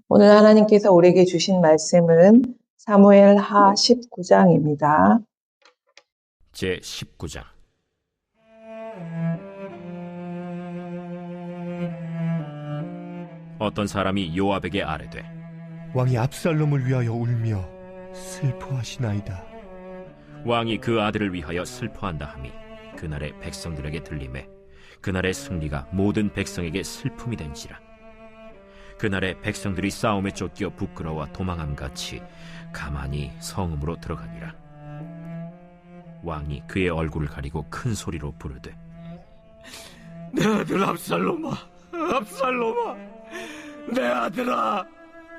오늘 하나님께서 우리에게 주신 말씀은 사무엘 하 19장입니다. 제 19장. 어떤 사람이 요압에게 아뢰되, 왕이 압살롬을 위하여 울며 슬퍼하시나이다. 왕이 그 아들을 위하여 슬퍼한다 하니 그날의 백성들에게 들리매 그날의 승리가 모든 백성에게 슬픔이 된지라. 그날의 백성들이 싸움에 쫓겨 부끄러워 도망함같이 가만히 성읍으로 들어가니라. 왕이 그의 얼굴을 가리고 큰 소리로 부르되, 내 아들 압살롬아, 압살롬아, 내 아들아,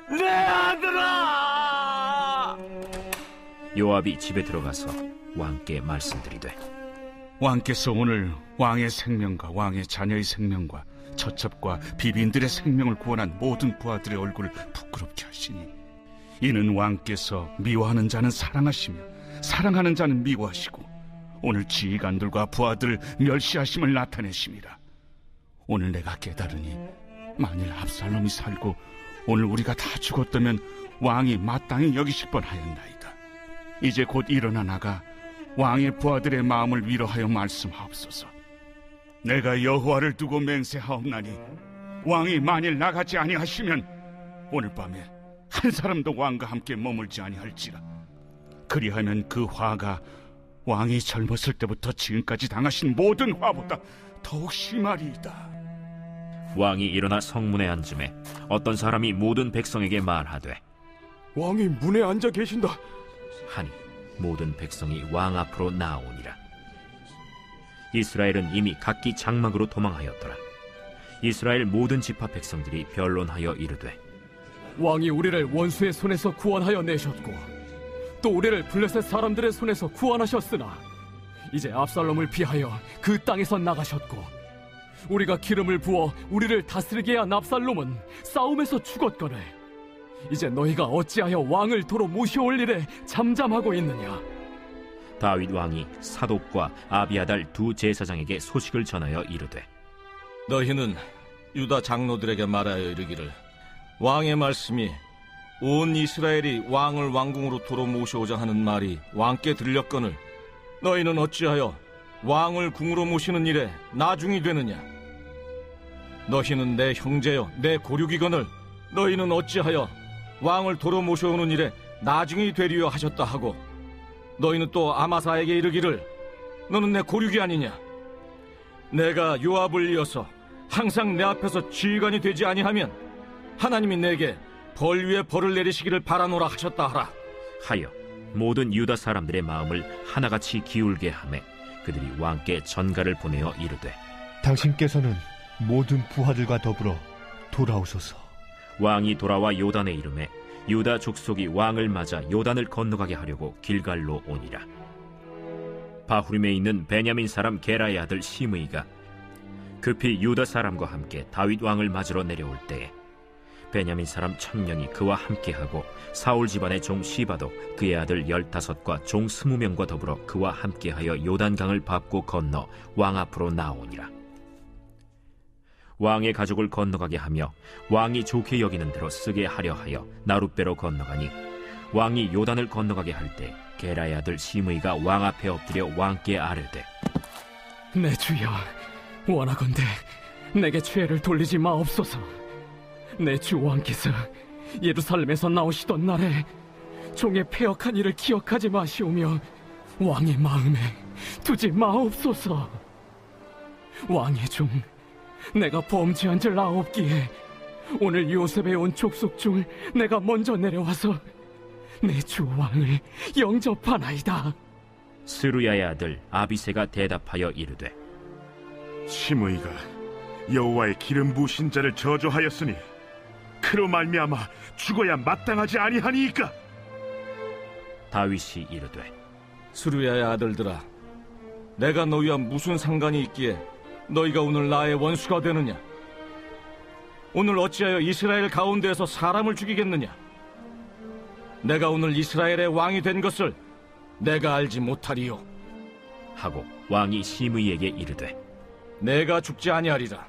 내 아들아! 요압이 집에 들어가서 왕께 말씀드리되, 왕께서 오늘 왕의 생명과 왕의 자녀의 생명과 처첩과 비빈들의 생명을 구원한 모든 부하들의 얼굴을 부끄럽게 하시니, 이는 왕께서 미워하는 자는 사랑하시며 사랑하는 자는 미워하시고 오늘 지휘관들과 부하들 멸시하심을 나타내심이라. 오늘 내가 깨달으니 만일 압살롬이 살고 오늘 우리가 다 죽었다면 왕이 마땅히 여기실 뻔하였나이다. 이제 곧 일어나 나가 왕의 부하들의 마음을 위로하여 말씀하옵소서. 내가 여호와를 두고 맹세하옵나니 왕이 만일 나가지 아니하시면 오늘 밤에 한 사람도 왕과 함께 머물지 아니할지라. 그리하면 그 화가 왕이 젊었을 때부터 지금까지 당하신 모든 화보다 더욱 심하리이다. 왕이 일어나 성문에 앉음에 어떤 사람이 모든 백성에게 말하되, 왕이 문에 앉아 계신다 하니 모든 백성이 왕 앞으로 나아오니라. 이스라엘은 이미 각기 장막으로 도망하였더라. 이스라엘 모든 지파 백성들이 변론하여 이르되, 왕이 우리를 원수의 손에서 구원하여 내셨고 또 우리를 블레셋 사람들의 손에서 구원하셨으나 이제 압살롬을 피하여 그 땅에서 나가셨고 우리가 기름을 부어 우리를 다스리게 한 압살롬은 싸움에서 죽었거늘 이제 너희가 어찌하여 왕을 도로 모셔올 일에 잠잠하고 있느냐. 다윗 왕이 사독과 아비아달 두 제사장에게 소식을 전하여 이르되, 너희는 유다 장로들에게 말하여 이르기를, 왕의 말씀이 온 이스라엘이 왕을 왕궁으로 도로 모셔오자 하는 말이 왕께 들렸거늘 너희는 어찌하여 왕을 궁으로 모시는 일에 나중이 되느냐. 너희는 내 형제여 내 고륙이거늘 너희는 어찌하여 왕을 도로 모셔오는 일에 나중이 되리여 하셨다 하고, 너희는 또 아마사에게 이르기를, 너는 내 고륙이 아니냐. 내가 요압을 이어서 항상 내 앞에서 지휘관이 되지 아니하면 하나님이 내게 벌 위에 벌을 내리시기를 바라노라 하셨다 하라. 하여 모든 유다 사람들의 마음을 하나같이 기울게 하매 그들이 왕께 전가를 보내어 이르되, 당신께서는 모든 부하들과 더불어 돌아오소서. 왕이 돌아와 요단에 이르매 유다 족속이 왕을 맞아 요단을 건너가게 하려고 길갈로 오니라. 바후림에 있는 베냐민 사람 게라의 아들 시므이가 급히 유다 사람과 함께 다윗 왕을 맞으러 내려올 때에 베냐민 사람 1000명이 그와 함께하고 사울 집안의 종 시바도 그의 아들 15과 종 20명과 더불어 그와 함께하여 요단강을 밟고 건너 왕 앞으로 나오니라. 왕의 가족을 건너가게 하며 왕이 좋게 여기는 대로 쓰게 하려 하여 나룻배로 건너가니, 왕이 요단을 건너가게 할 때 게라의 아들 시므이가 왕 앞에 엎드려 왕께 아뢰되, 내 주여, 원하건대 내게 죄를 돌리지 마옵소서. 내 주 왕께서 예루살렘에서 나오시던 날에 종의 패역한 일을 기억하지 마시오며 왕의 마음에 두지 마옵소서. 왕의 종 내가 범죄한 줄 아옵기에 오늘 요셉에 온 족속 중 내가 먼저 내려와서 내 주 왕을 영접하나이다. 스루야의 아들 아비새가 대답하여 이르되, 시므이가 여호와의 기름 부으신 자를 저주하였으니 그로 말미암아 죽어야 마땅하지 아니하니이까. 다윗이 이르되, 수르야의 아들들아, 내가 너희와 무슨 상관이 있기에 너희가 오늘 나의 원수가 되느냐. 오늘 어찌하여 이스라엘 가운데에서 사람을 죽이겠느냐. 내가 오늘 이스라엘의 왕이 된 것을 내가 알지 못하리요 하고 왕이 시므이에게 이르되, 내가 죽지 아니하리라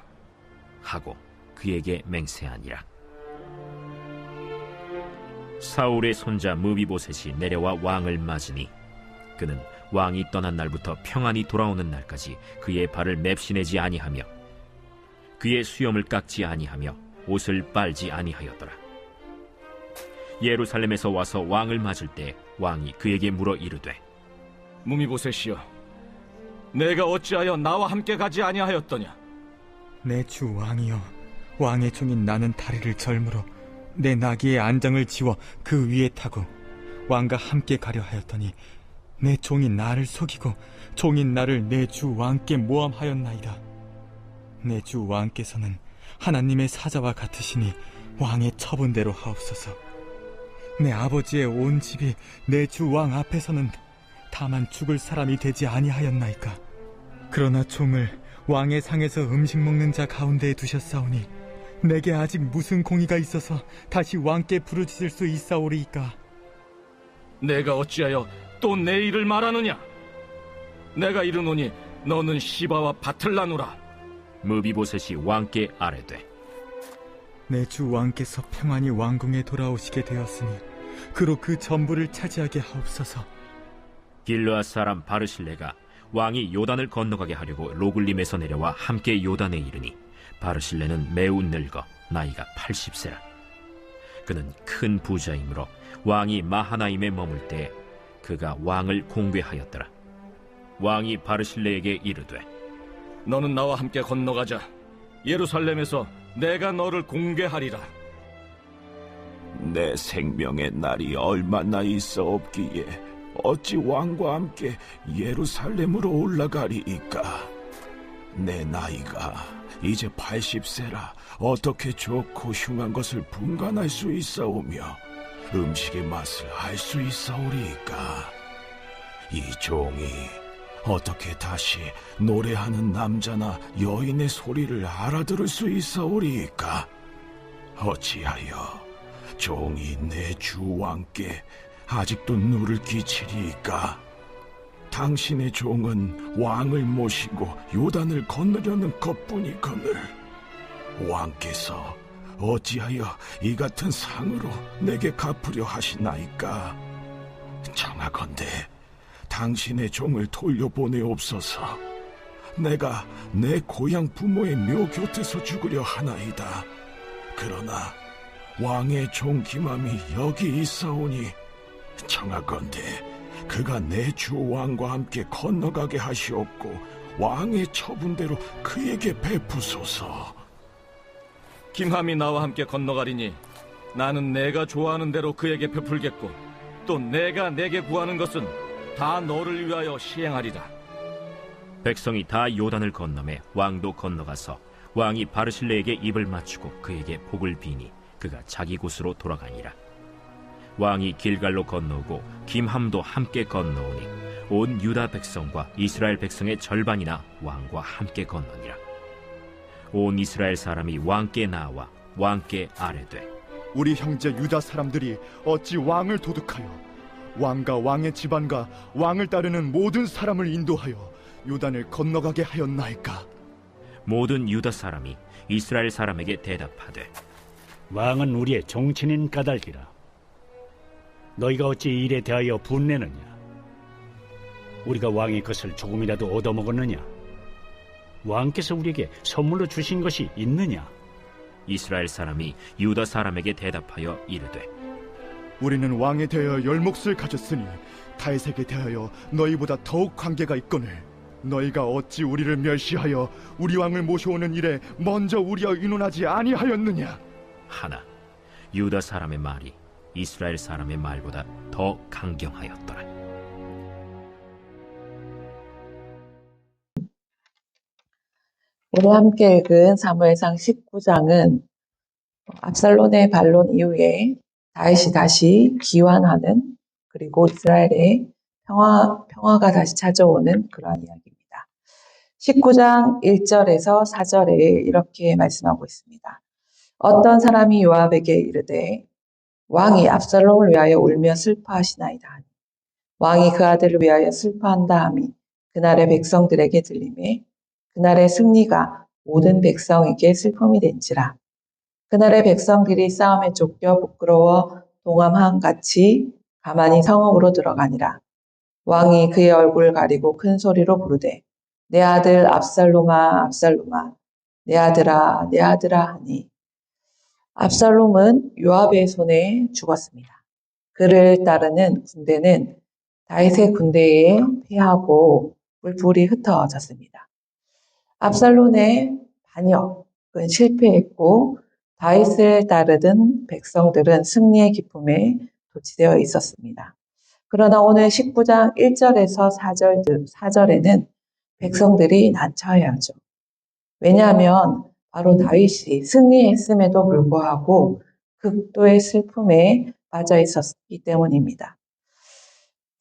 하고 그에게 맹세하니라. 사울의 손자 무비보셋이 내려와 왕을 맞으니 그는 왕이 떠난 날부터 평안히 돌아오는 날까지 그의 발을 맵시내지 아니하며 그의 수염을 깎지 아니하며 옷을 빨지 아니하였더라. 예루살렘에서 와서 왕을 맞을 때 왕이 그에게 물어 이르되 무미보셋이여, 내가 어찌하여 나와 함께 가지 아니하였더냐? 내 주 왕이여, 왕의 종인 나는 다리를 절므로 내 나귀의 안장을 지워 그 위에 타고 왕과 함께 가려 하였더니 내 종이 나를 속이고 종인 나를 내 주 왕께 모함하였나이다. 내 주 왕께서는 하나님의 사자와 같으시니 왕의 처분대로 하옵소서. 내 아버지의 온 집이 내 주 왕 앞에서는 다만 죽을 사람이 되지 아니하였나이까. 그러나 종을 왕의 상에서 음식 먹는 자 가운데에 두셨사오니 내게 아직 무슨 공의가 있어서 다시 왕께 부르짖을 수 있사오리이까. 내가 어찌하여 또 내 일을 말하느냐? 내가 이르노니 너는 시바와 밭을 나누라. 무비보셋이 왕께 아뢰되 내 주 왕께서 평안히 왕궁에 돌아오시게 되었으니 그로 그 전부를 차지하게 하옵소서. 길르앗 사람 바르실레가 왕이 요단을 건너가게 하려고 로글림에서 내려와 함께 요단에 이르니 바르실레는 매우 늙어 나이가 80세라. 그는 큰 부자이므로 왕이 마하나임에 머물 때 그가 왕을 공궤하였더라. 왕이 바르실레에게 이르되 너는 나와 함께 건너가자. 예루살렘에서 내가 너를 공개하리라. 내 생명의 날이 얼마나 있어 없기에 어찌 왕과 함께 예루살렘으로 올라가리이까. 내 나이가 이제 80세라 어떻게 좋고 흉한 것을 분간할 수 있사오며 음식의 맛을 알 수 있사오리이까. 이 종이 어떻게 다시 노래하는 남자나 여인의 소리를 알아들을 수 있사오리이까. 어찌하여 종이 내 주 왕께 아직도 누를 끼치리이까. 당신의 종은 왕을 모시고 요단을 건너려는 것뿐이거늘 왕께서 어찌하여 이 같은 상으로 내게 갚으려 하시나이까. 청하건대 당신의 종을 돌려보내옵소서. 내가 내 고향 부모의 묘 곁에서 죽으려 하나이다. 그러나 왕의 종 기맘이 여기 있사오니 청하건대 그가 내 주 왕과 함께 건너가게 하시옵고 왕의 처분대로 그에게 베푸소서. 김함이 나와 함께 건너가리니 나는 내가 좋아하는 대로 그에게 베풀겠고 또 내가 내게 구하는 것은 다 너를 위하여 시행하리라. 백성이 다 요단을 건너매 왕도 건너가서 왕이 바르실레에게 입을 맞추고 그에게 복을 비니 그가 자기 곳으로 돌아가니라. 왕이 길갈로 건너오고 김함도 함께 건너오니 온 유다 백성과 이스라엘 백성의 절반이나 왕과 함께 건너니라. 온 이스라엘 사람이 왕께 나와 왕께 아뢰되 우리 형제 유다 사람들이 어찌 왕을 도둑하여 왕과 왕의 집안과 왕을 따르는 모든 사람을 인도하여 요단을 건너가게 하였나이까. 모든 유다 사람이 이스라엘 사람에게 대답하되 왕은 우리의 종친인 까닭이라. 너희가 어찌 이 일에 대하여 분내느냐? 우리가 왕의 것을 조금이라도 얻어먹었느냐? 왕께서 우리에게 선물로 주신 것이 있느냐? 이스라엘 사람이 유다 사람에게 대답하여 이르되 우리는 왕에 대하여 열몫을 가졌으니 다윗에게 대하여 너희보다 더욱 관계가 있거늘 너희가 어찌 우리를 멸시하여 우리 왕을 모셔오는 일에 먼저 우리와 의논하지 아니하였느냐? 하나 유다 사람의 말이 이스라엘 사람의 말보다 더 강경하였더라. 오늘 함께 읽은 사무엘상 19장은 압살롬의 반론 이후에 다윗이 다시 기환하는, 그리고 이스라엘의 평화가 다시 찾아오는 그러한 이야기입니다. 19장 1절에서 4절에 이렇게 말씀하고 있습니다. 어떤 사람이 요압에게 이르되 왕이 압살롬을 위하여 울며 슬퍼하시나이다. 왕이 그 아들을 위하여 슬퍼한다 하니 그날의 백성들에게 들리매 그날의 승리가 모든 백성에게 슬픔이 된지라. 그날의 백성들이 싸움에 쫓겨 부끄러워 동암함 같이 가만히 성읍으로 들어가니라. 왕이 그의 얼굴을 가리고 큰 소리로 부르되 내 아들 압살롬아 압살롬아 내 아들아 내 아들아 하니 압살롬은 요압의 손에 죽었습니다. 그를 따르는 군대는 다윗의 군대에 패하고 뿔뿔이 흩어졌습니다. 압살롬의 반역은 실패했고 다윗을 따르던 백성들은 승리의 기쁨에 도취되어 있었습니다. 그러나 오늘 19장 1절에서 4절에는 백성들이 난처해하죠. 왜냐하면 바로 다윗이 승리했음에도 불구하고 극도의 슬픔에 빠져 있었기 때문입니다.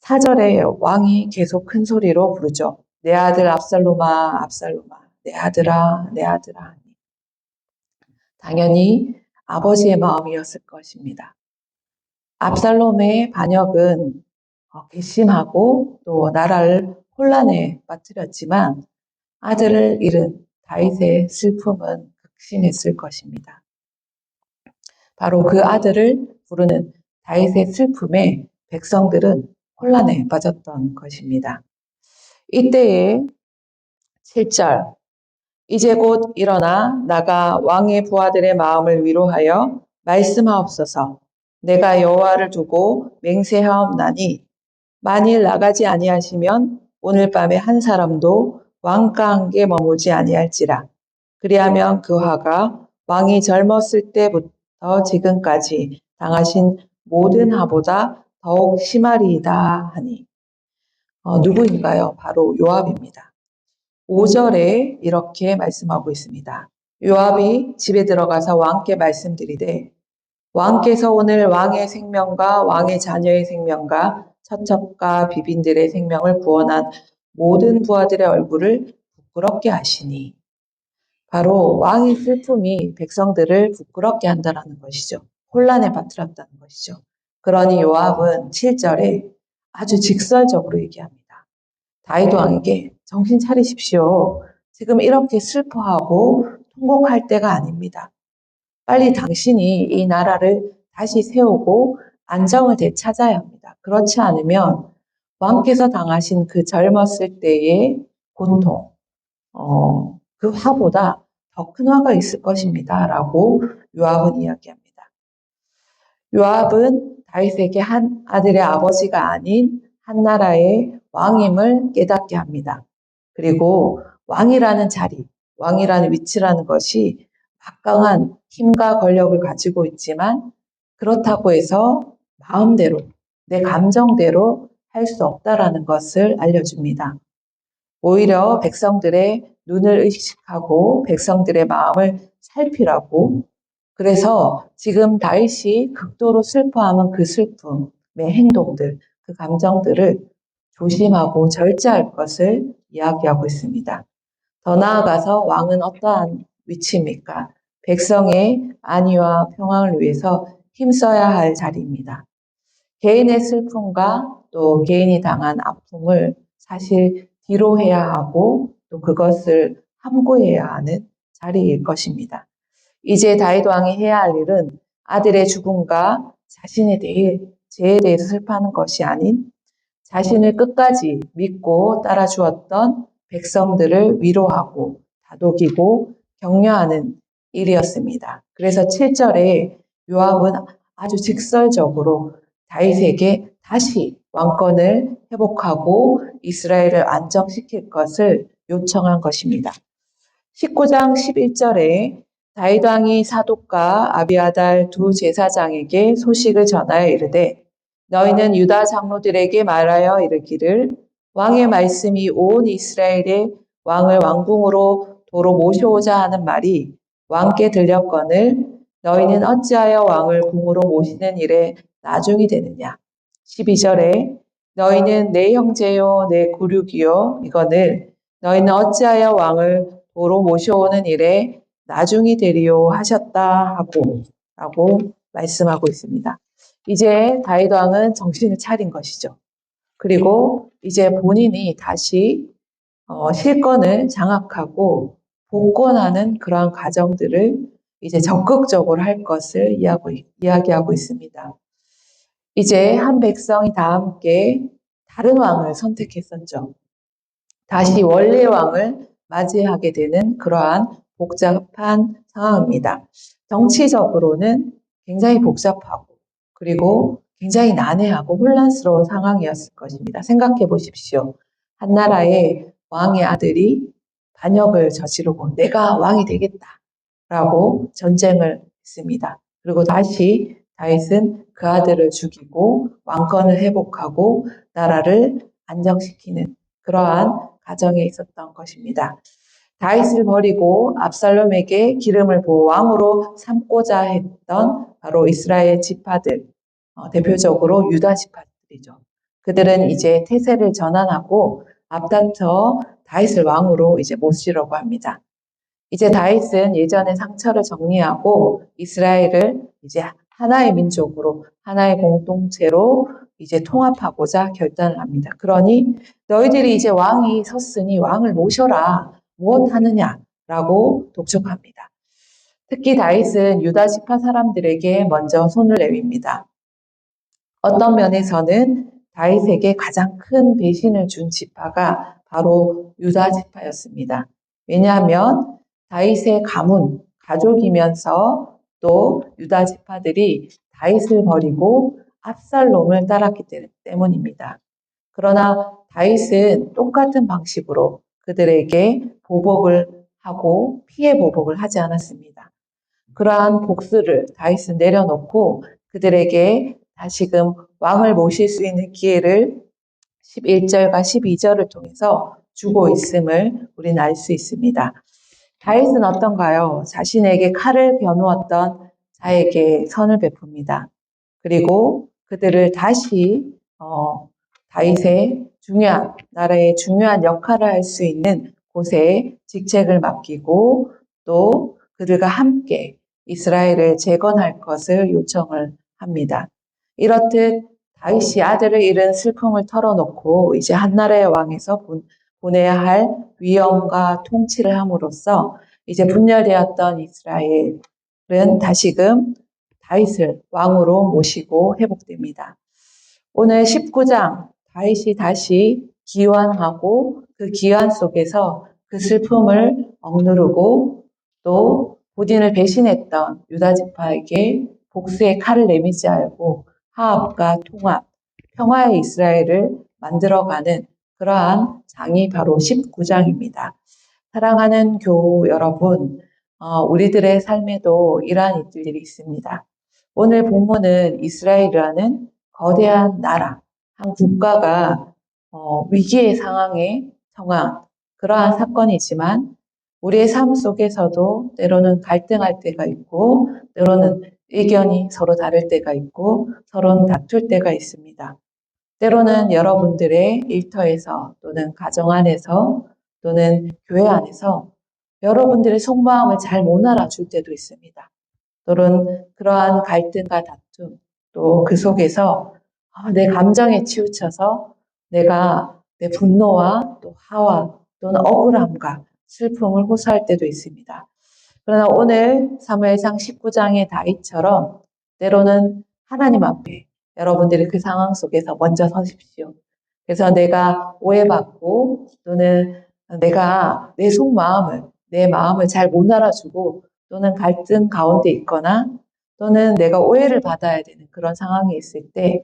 4절에 왕이 계속 큰 소리로 부르죠. 내 아들 압살롬아 압살롬아 내 아들아 내 아들아. 당연히 아버지의 마음이었을 것입니다. 압살롬의 반역은 괘씸하고 또 나라를 혼란에 빠뜨렸지만 아들을 잃은 다윗의 슬픔은 극심했을 것입니다. 바로 그 아들을 부르는 다윗의 슬픔에 백성들은 혼란에 빠졌던 것입니다. 이때에 7절 이제 곧 일어나 나가 왕의 부하들의 마음을 위로하여 말씀하옵소서. 내가 여호와를 두고 맹세하옵나니 만일 나가지 아니하시면 오늘 밤에 한 사람도 왕과 함께 머물지 아니할지라. 그리하면 그 화가 왕이 젊었을 때부터 지금까지 당하신 모든 화보다 더욱 심하리이다 하니. 누구인가요? 바로 요압입니다. 5절에 이렇게 말씀하고 있습니다. 요압이 집에 들어가서 왕께 말씀드리되 왕께서 오늘 왕의 생명과 왕의 자녀의 생명과 처첩과 비빈들의 생명을 구원한 모든 부하들의 얼굴을 부끄럽게 하시니. 바로 왕의 슬픔이 백성들을 부끄럽게 한다는 것이죠. 혼란에 빠뜨렸다는 것이죠. 그러니 요압은 7절에 아주 직설적으로 얘기합니다. 다윗 왕에게 정신 차리십시오. 지금 이렇게 슬퍼하고 통곡할 때가 아닙니다. 빨리 당신이 이 나라를 다시 세우고 안정을 되찾아야 합니다. 그렇지 않으면 왕께서 당하신 그 젊었을 때의 고통, 그 화보다 더 큰 화가 있을 것입니다. 라고 요압은 이야기합니다. 요압은 다윗에게 한 아들의 아버지가 아닌 한 나라의 왕임을 깨닫게 합니다. 그리고 왕이라는 자리, 왕이라는 위치라는 것이 막강한 힘과 권력을 가지고 있지만 그렇다고 해서 마음대로, 내 감정대로 할 수 없다라는 것을 알려줍니다. 오히려 백성들의 눈을 의식하고 백성들의 마음을 살피라고. 그래서 지금 다윗이 극도로 슬퍼하는 그 슬픔의 행동들, 그 감정들을 조심하고 절제할 것을 이야기하고 있습니다. 더 나아가서 왕은 어떠한 위치입니까? 백성의 안위와 평안을 위해서 힘써야 할 자리입니다. 개인의 슬픔과 또 개인이 당한 아픔을 사실 뒤로 해야 하고 또 그것을 함구해야 하는 자리일 것입니다. 이제 다윗 왕이 해야 할 일은 아들의 죽음과 자신의 죄에 대해서 슬퍼하는 것이 아닌 자신을 끝까지 믿고 따라주었던 백성들을 위로하고 다독이고 격려하는 일이었습니다. 그래서 7절에 요압은 아주 직설적으로 다윗에게 다시 왕권을 회복하고 이스라엘을 안정시킬 것을 요청한 것입니다. 19장 11절에 다윗 왕이 사독과 아비아달 두 제사장에게 소식을 전하여 이르되 너희는 유다 장로들에게 말하여 이르기를 왕의 말씀이 온 이스라엘의 왕을 왕궁으로 도로 모셔오자 하는 말이 왕께 들렸거늘 너희는 어찌하여 왕을 궁으로 모시는 일에 나중이 되느냐. 12절에 너희는 내 형제요 내 구륙이요 이거늘 너희는 어찌하여 왕을 도로 모셔오는 일에 나중이 되리요 하셨다 라고 말씀하고 있습니다. 이제 다윗 왕은 정신을 차린 것이죠. 그리고 이제 본인이 다시 실권을 장악하고 복권하는 그러한 과정들을 이제 적극적으로 할 것을 이야기하고 있습니다. 이제 한 백성이 다 함께 다른 왕을 선택했었죠. 다시 원래 왕을 맞이하게 되는 그러한 복잡한 상황입니다. 정치적으로는 굉장히 복잡하고 그리고 굉장히 난해하고 혼란스러운 상황이었을 것입니다. 생각해 보십시오. 한 나라의 왕의 아들이 반역을 저지르고 내가 왕이 되겠다라고 전쟁을 했습니다. 그리고 다시 다윗은 그 아들을 죽이고 왕권을 회복하고 나라를 안정시키는 그러한 가정에 있었던 것입니다. 다윗을 버리고 압살롬에게 기름을 부어 왕으로 삼고자 했던 바로 이스라엘 지파들, 대표적으로 유다 지파들이죠. 그들은 이제 태세를 전환하고 앞다퉈 다윗을 왕으로 이제 모시려고 합니다. 이제 다윗은 예전의 상처를 정리하고 이스라엘을 이제 하나의 민족으로, 하나의 공동체로 이제 통합하고자 결단을 합니다. 그러니 너희들이 이제 왕이 섰으니 왕을 모셔라. 무엇 하느냐라고 독촉합니다. 특히 다윗은 유다 지파 사람들에게 먼저 손을 내밉니다. 어떤 면에서는 다윗에게 가장 큰 배신을 준 지파가 바로 유다 지파였습니다. 왜냐하면 다윗의 가문, 가족이면서 또 유다 지파들이 다윗을 버리고 압살롬을 따랐기 때문입니다. 그러나 다윗은 똑같은 방식으로 그들에게 보복을 하고 피해 보복을 하지 않았습니다. 그러한 복수를 다윗은 내려놓고 그들에게 다시금 왕을 모실 수 있는 기회를 11절과 12절을 통해서 주고 있음을 우리는 알 수 있습니다. 다윗은 어떤가요? 자신에게 칼을 겨누었던 자에게 선을 베풉니다. 그리고 그들을 다시 다윗의 나라의 중요한 역할을 할 수 있는 곳에 직책을 맡기고 또 그들과 함께 이스라엘을 재건할 것을 요청을 합니다. 이렇듯 다윗이 아들을 잃은 슬픔을 털어놓고 이제 한 나라의 왕에서 보내야 할 위엄과 통치를 함으로써 이제 분열되었던 이스라엘은 다시금 다윗을 왕으로 모시고 회복됩니다. 오늘 19장 다윗이 다시 기환하고 그 기환 속에서 그 슬픔을 억누르고 또 본인을 배신했던 유다 지파에게 복수의 칼을 내밀지 말고 화합과 통합, 평화의 이스라엘을 만들어가는 그러한 장이 바로 19장입니다. 사랑하는 교우 여러분, 우리들의 삶에도 이러한 일들이 있습니다. 오늘 본문은 이스라엘이라는 거대한 나라, 한 국가가 위기의 상황에 처한 그러한 사건이지만 우리의 삶 속에서도 때로는 갈등할 때가 있고 때로는 의견이 서로 다를 때가 있고 서로는 다툴 때가 있습니다. 때로는 여러분들의 일터에서 또는 가정 안에서 또는 교회 안에서 여러분들의 속마음을 잘 못 알아줄 때도 있습니다. 또는 그러한 갈등과 다툼 또 그 속에서 내 감정에 치우쳐서 내가 내 분노와 또 화와 또는 억울함과 슬픔을 호소할 때도 있습니다. 그러나 오늘 사무엘상 19장의 다윗처럼 때로는 하나님 앞에 여러분들이 그 상황 속에서 먼저 서십시오. 그래서 내가 오해받고 또는 내가 내 속마음을 내 마음을 잘 못 알아주고 또는 갈등 가운데 있거나 또는 내가 오해를 받아야 되는 그런 상황이 있을 때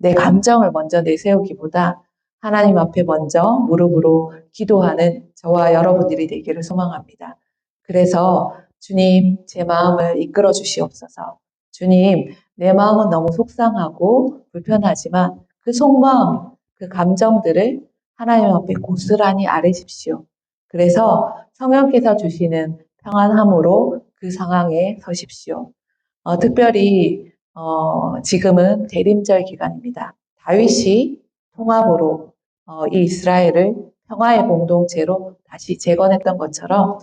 내 감정을 먼저 내세우기보다 하나님 앞에 먼저 무릎으로 기도하는 저와 여러분들이 되기를 소망합니다. 그래서 주님 제 마음을 이끌어 주시옵소서. 주님 내 마음은 너무 속상하고 불편하지만 그 속마음, 그 감정들을 하나님 앞에 고스란히 아뢰십시오. 그래서 성령께서 주시는 평안함으로 그 상황에 서십시오. 특별히 지금은 대림절 기간입니다. 다윗이 통합으로 이 이스라엘을 평화의 공동체로 다시 재건했던 것처럼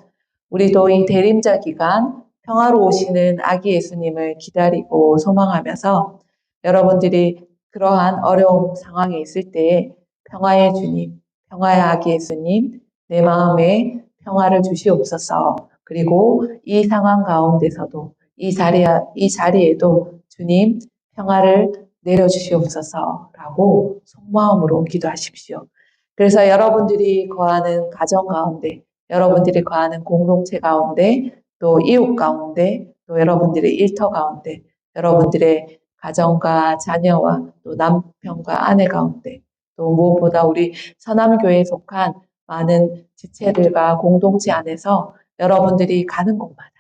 우리도 이 대림절 기간 평화로 오시는 아기 예수님을 기다리고 소망하면서 여러분들이 그러한 어려운 상황에 있을 때에 평화의 주님, 평화의 아기 예수님, 내 마음에 평화를 주시옵소서. 그리고 이 상황 가운데서도 이 자리에도 주님 평화를 내려주시옵소서라고 속마음으로 기도하십시오. 그래서 여러분들이 거하는 가정 가운데, 여러분들이 거하는 공동체 가운데, 또 이웃 가운데, 또 여러분들의 일터 가운데, 여러분들의 가정과 자녀와 또 남편과 아내 가운데, 또 무엇보다 우리 서남교회에 속한 많은 지체들과 공동체 안에서 여러분들이 가는 곳마다,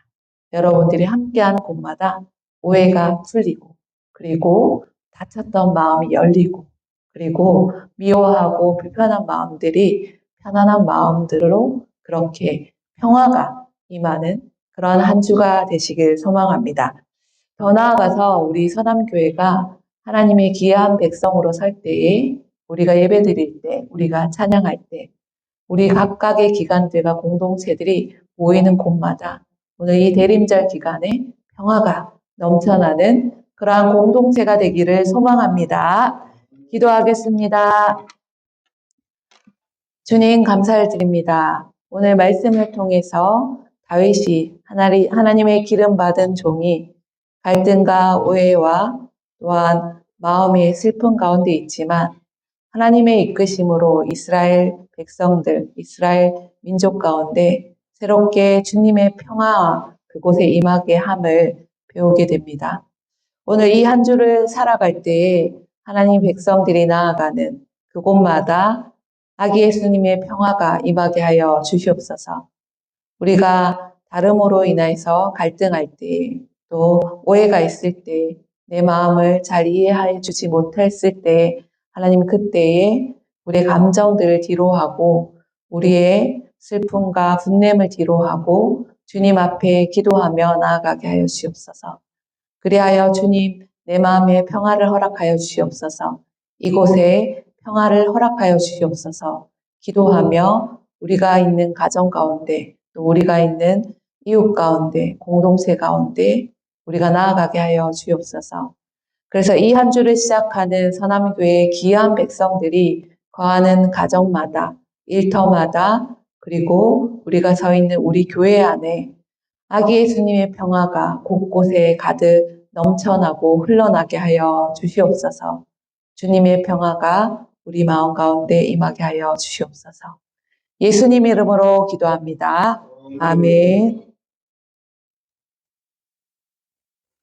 여러분들이 함께하는 곳마다 오해가 풀리고, 그리고 다쳤던 마음이 열리고, 그리고 미워하고 불편한 마음들이 편안한 마음들로 그렇게 평화가 임하는 그런 한 주가 되시길 소망합니다. 더 나아가서 우리 서남교회가 하나님의 귀한 백성으로 살 때에, 우리가 예배드릴 때, 우리가 찬양할 때, 우리 각각의 기관들과 공동체들이 모이는 곳마다 오늘 이 대림절 기간에 평화가 넘쳐나는 그러한 공동체가 되기를 소망합니다. 기도하겠습니다. 주님, 감사를 드립니다. 오늘 말씀을 통해서 다윗이 하나님의 기름 받은 종이 갈등과 오해와 또한 마음의 슬픔 가운데 있지만 하나님의 이끄심으로 이스라엘 백성들, 이스라엘 민족 가운데 새롭게 주님의 평화와 그곳에 임하게 함을 배우게 됩니다. 오늘 이 한 주를 살아갈 때에 하나님 백성들이 나아가는 그곳마다 아기 예수님의 평화가 임하게 하여 주시옵소서. 우리가 다름으로 인해서 갈등할 때, 또 오해가 있을 때, 내 마음을 잘 이해해 주지 못했을 때, 하나님 그때에 우리의 감정들을 뒤로하고 우리의 슬픔과 분냄을 뒤로하고 주님 앞에 기도하며 나아가게 하여 주시옵소서. 그리하여 주님, 내 마음에 평화를 허락하여 주시옵소서. 이곳에 평화를 허락하여 주시옵소서. 기도하며 우리가 있는 가정 가운데, 또 우리가 있는 이웃 가운데, 공동체 가운데 우리가 나아가게 하여 주옵소서. 그래서 이 한 주를 시작하는 서남교회의 귀한 백성들이 거하는 가정마다, 일터마다, 그리고 우리가 서 있는 우리 교회 안에 아기 예수님의 평화가 곳곳에 가득 넘쳐나고 흘러나게 하여 주시옵소서. 주님의 평화가 우리 마음 가운데 임하게 하여 주시옵소서. 예수님 이름으로 기도합니다. 아멘.